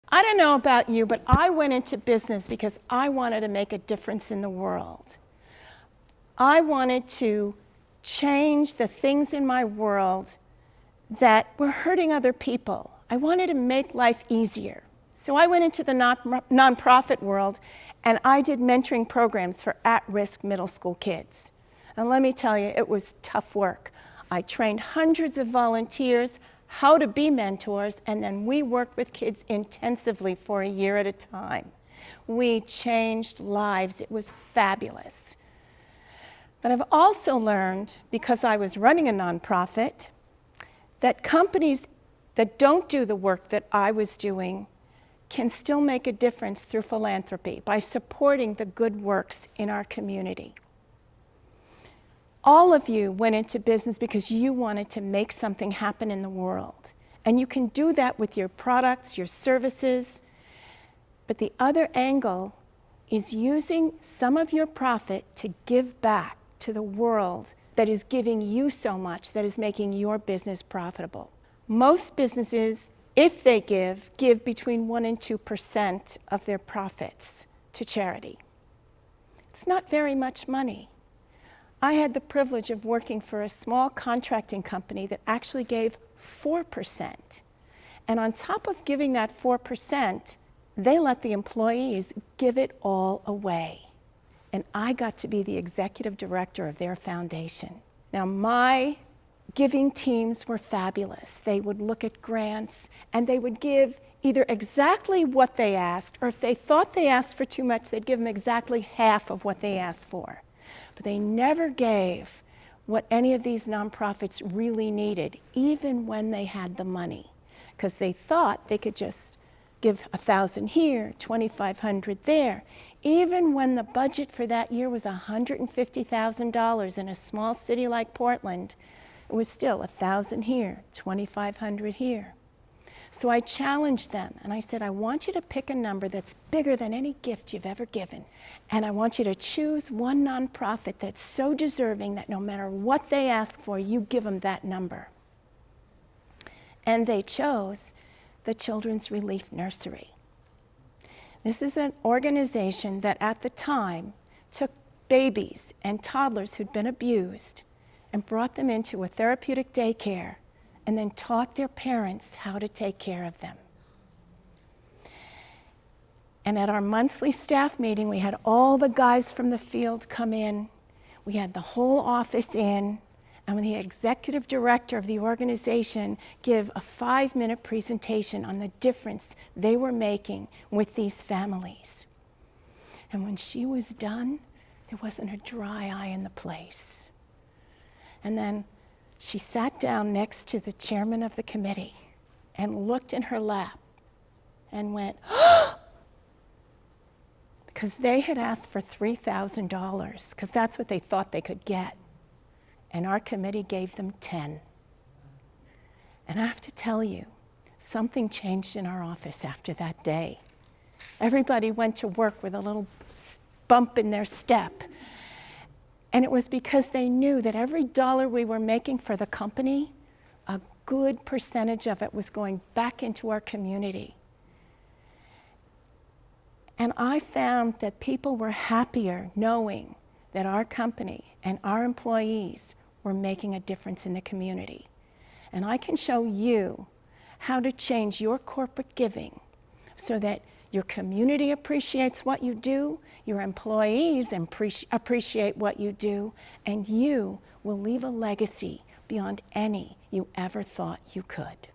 I don't know about you, but I went into business because I wanted to make a difference in the world. I wanted to change the things in my world that were hurting other people. I wanted to make life easier. So I went into the nonprofit world and I did mentoring programs for at-risk middle school kids. And let me tell you, it was tough work. I trained hundreds of volunteers how to be mentors, and then we worked with kids intensively for a year at a time. We changed lives. It was fabulous. But I've also learned, because I was running a nonprofit, that companies that don't do the work that I was doing can still make a difference through philanthropy by supporting the good works in our community. All of you went into business because you wanted to make something happen in the world. And you can do that with your products, your services. But the other angle is using some of your profit to give back to the world that is giving you so much, that is making your business profitable. Most businesses, if they give between 1% and 2% of their profits to charity. It's not very much money. I had the privilege of working for a small contracting company that actually gave 4%. And on top of giving that 4%, they let the employees give it all away. And I got to be the executive director of their foundation. Now, my giving teams were fabulous. They would look at grants and they would give either exactly what they asked, or if they thought they asked for too much, they'd give them exactly half of what they asked for. But they never gave what any of these nonprofits really needed, even when they had the money, because they thought they could just give 1,000 here, 2,500 there. Even when the budget for that year was $150,000 in a small city like Portland, it was still 1,000 here, 2,500 here. So I challenged them and I said, I want you to pick a number that's bigger than any gift you've ever given. And I want you to choose one nonprofit that's so deserving that no matter what they ask for, you give them that number. And they chose the Children's Relief Nursery. This is an organization that at the time took babies and toddlers who'd been abused and brought them into a therapeutic daycare and then taught their parents how to take care of them. And at our monthly staff meeting, we had all the guys from the field come in. We had the whole office in, and the executive director of the organization give a 5-minute presentation on the difference they were making with these families. And when she was done, there wasn't a dry eye in the place. And then she sat down next to the chairman of the committee and looked in her lap and went, "Oh!" Because they had asked for $3,000, because that's what they thought they could get. And our committee gave them 10. And I have to tell you, something changed in our office after that day. Everybody went to work with a little bump in their step. And it was because they knew that every dollar we were making for the company, a good percentage of it was going back into our community. And I found that people were happier knowing that our company and our employees were making a difference in the community. And I can show you how to change your corporate giving so that your community appreciates what you do, your employees appreciate what you do, and you will leave a legacy beyond any you ever thought you could.